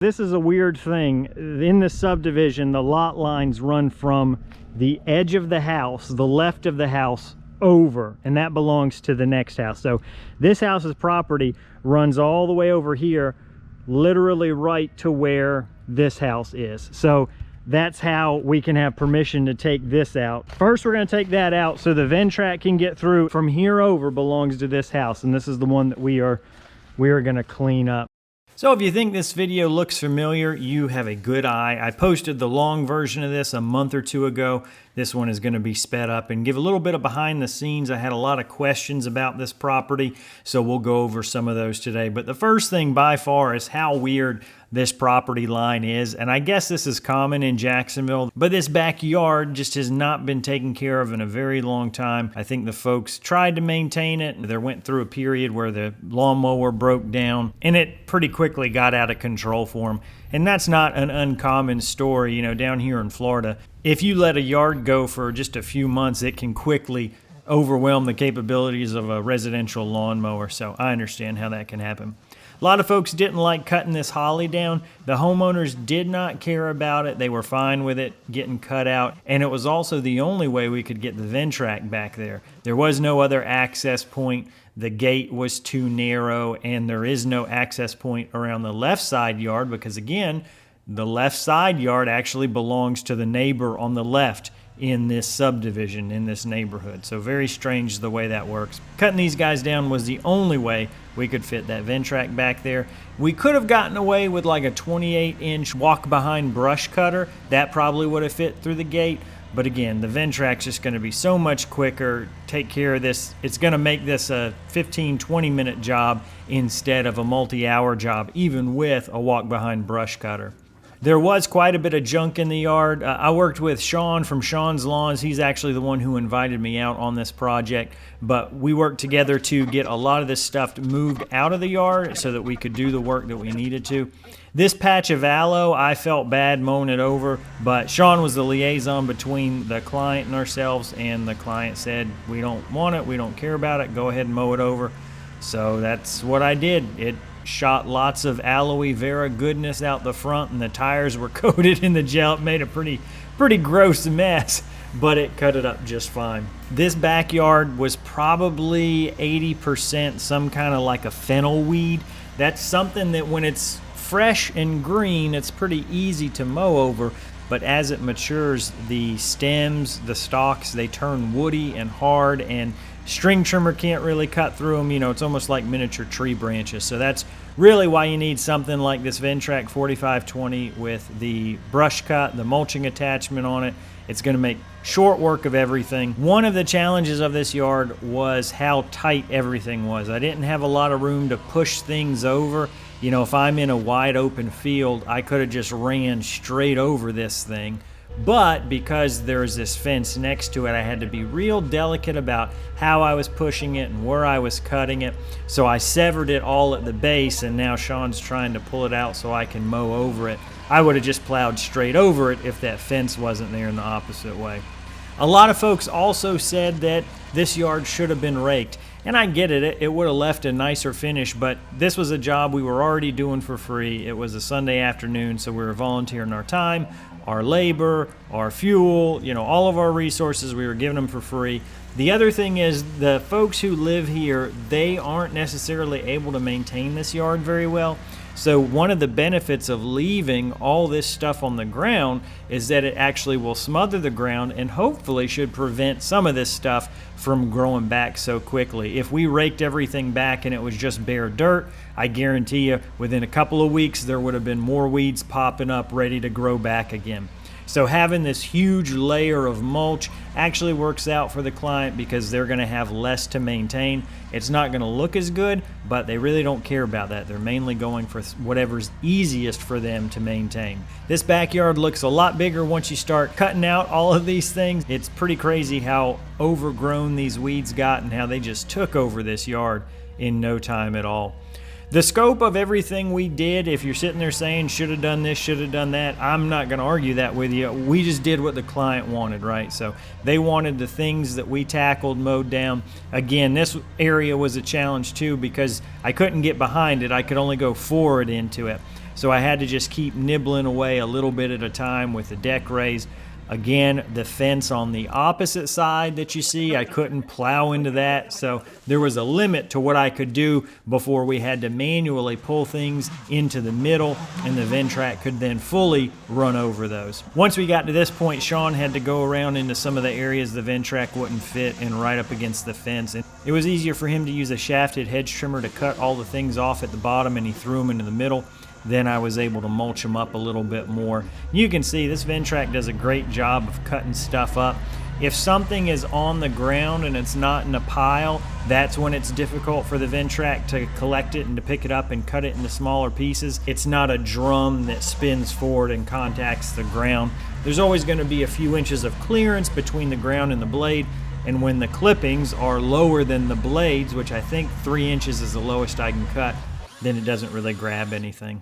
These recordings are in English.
This is a weird thing. In this subdivision, the lot lines run from the edge of the house, the left of the house, over, and that belongs to the next house. So this house's property runs all the way over here, literally right to where this house is. So that's how we can have permission to take this out. First, we're going to take that out so the Ventrac can get through. From here over belongs to this house, and this is the one that we are going to clean up. So if you think this video looks familiar, you have a good eye. I posted the long version of this a month or two ago. This one is going to be sped up and give a little bit of behind the scenes. I had a lot of questions about this property, so we'll go over some of those today. But the first thing by far is how weird this property line is. And I guess this is common in Jacksonville, but this backyard just has not been taken care of in a very long time. I think the folks tried to maintain it. They went through a period where the lawnmower broke down, and it pretty quickly got out of control for them. And that's not an uncommon story, you know, down here in Florida. If you let a yard go for just a few months, it can quickly overwhelm the capabilities of a residential lawnmower. So I understand how that can happen. A lot of folks didn't like cutting this holly down. The homeowners did not care about it. They were fine with it getting cut out. And it was also the only way we could get the Ventrac back there. There was no other access point. The gate was too narrow, and there is no access point around the left side yard because, again, the left side yard actually belongs to the neighbor on the left in this subdivision, in this neighborhood. So very strange the way that works. Cutting these guys down was the only way we could fit that Ventrac back there. We could have gotten away with like a 28-inch walk-behind brush cutter. That probably would have fit through the gate. But again, the Ventrac's just going to be so much quicker, take care of this. It's going to make this a 15-20 minute job instead of a multi-hour job, even with a walk-behind brush cutter. There was quite a bit of junk in the yard. I worked with Sean from Sean's Lawns. He's actually the one who invited me out on this project. But we worked together to get a lot of this stuff moved out of the yard so that we could do the work that we needed to. This patch of aloe, I felt bad mowing it over, but Sean was the liaison between the client and ourselves, and the client said, we don't want it, we don't care about it, go ahead and mow it over. So that's what I did. It shot lots of aloe vera goodness out the front, and the tires were coated in the gel. It made a pretty gross mess, but it cut it up just fine. This backyard was probably 80% some kind of like a fennel weed. That's something that when it's fresh and green, it's pretty easy to mow over, but as it matures, the stems, the stalks, they turn woody and hard, and string trimmer can't really cut through them. You know, it's almost like miniature tree branches. So that's really why you need something like this Ventrac 4520 with the brush cut, the mulching attachment on it. It's going to make short work of everything. One of the challenges of this yard was how tight everything was. I didn't have a lot of room to push things over. You know, if I'm in a wide open field, I could have just ran straight over this thing. But because there's this fence next to it, I had to be real delicate about how I was pushing it and where I was cutting it. So I severed it all at the base, and now Sean's trying to pull it out so I can mow over it. I would have just plowed straight over it if that fence wasn't there in the opposite way. A lot of folks also said that this yard should have been raked. And I get it, it would have left a nicer finish, but this was a job we were already doing for free. It was a Sunday afternoon, so we were volunteering our time, our labor, our fuel, you know, all of our resources, we were giving them for free. The other thing is the folks who live here, they aren't necessarily able to maintain this yard very well. So one of the benefits of leaving all this stuff on the ground is that it actually will smother the ground and hopefully should prevent some of this stuff from growing back so quickly. If we raked everything back and it was just bare dirt, I guarantee you within a couple of weeks there would have been more weeds popping up ready to grow back again. So having this huge layer of mulch actually works out for the client because they're going to have less to maintain. It's not going to look as good, but they really don't care about that. They're mainly going for whatever's easiest for them to maintain. This backyard looks a lot bigger once you start cutting out all of these things. It's pretty crazy how overgrown these weeds got and how they just took over this yard in no time at all. The scope of everything we did, if you're sitting there saying, should have done this, should have done that, I'm not going to argue that with you. We just did what the client wanted, right? So they wanted the things that we tackled, mowed down. Again, this area was a challenge too because I couldn't get behind it. I could only go forward into it. so I had to just keep nibbling away a little bit at a time with the deck raised. Again, the fence on the opposite side that you see, I couldn't plow into that, so there was a limit to what I could do before we had to manually pull things into the middle, and the Ventrac could then fully run over those. Once we got to this point, Sean had to go around into some of the areas the Ventrac wouldn't fit and right up against the fence, and it was easier for him to use a shafted hedge trimmer to cut all the things off at the bottom, and he threw them into the middle. Then I was able to mulch them up a little bit more. You can see this Ventrac does a great job of cutting stuff up. If something is on the ground and it's not in a pile, that's when it's difficult for the Ventrac to collect it and to pick it up and cut it into smaller pieces. It's not a drum that spins forward and contacts the ground. There's always going to be a few inches of clearance between the ground and the blade, and when the clippings are lower than the blades, which I think 3 inches is the lowest I can cut, then it doesn't really grab anything.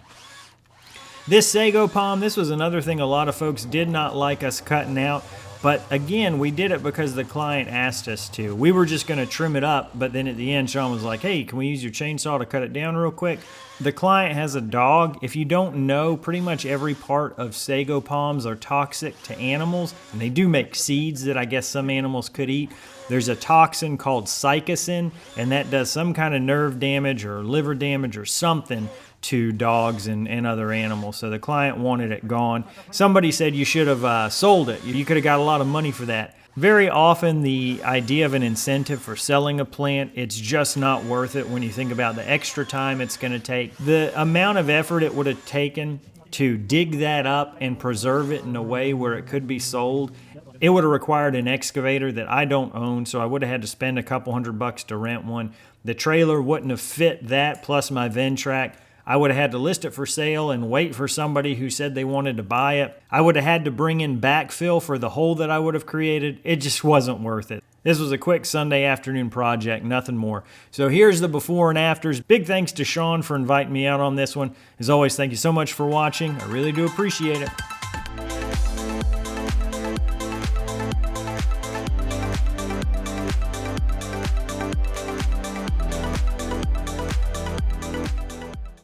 This sago palm, this was another thing a lot of folks did not like us cutting out, but again, we did it because the client asked us to. We were just going to trim it up, but then at the end, Sean was like, hey, can we use your chainsaw to cut it down real quick? The client has a dog. If you don't know, pretty much every part of sago palms are toxic to animals, and they do make seeds that I guess some animals could eat. There's a toxin called psychocin, and that does some kind of nerve damage or liver damage or something to dogs and other animals. So the client wanted it gone. Somebody said you should have sold it. You could have got a lot of money for that. Very often the idea of an incentive for selling a plant, it's just not worth it when you think about the extra time it's going to take. The amount of effort it would have taken to dig that up and preserve it in a way where it could be sold, it would have required an excavator that I don't own, so I would have had to spend a couple $100 to rent one. The trailer wouldn't have fit that plus my Ventrac. I would have had to list it for sale and wait for somebody who said they wanted to buy it. I would have had to bring in backfill for the hole that I would have created. It just wasn't worth it. This was a quick Sunday afternoon project, nothing more. So here's the before and afters. Big thanks to Sean for inviting me out on this one. As always, thank you so much for watching. I really do appreciate it.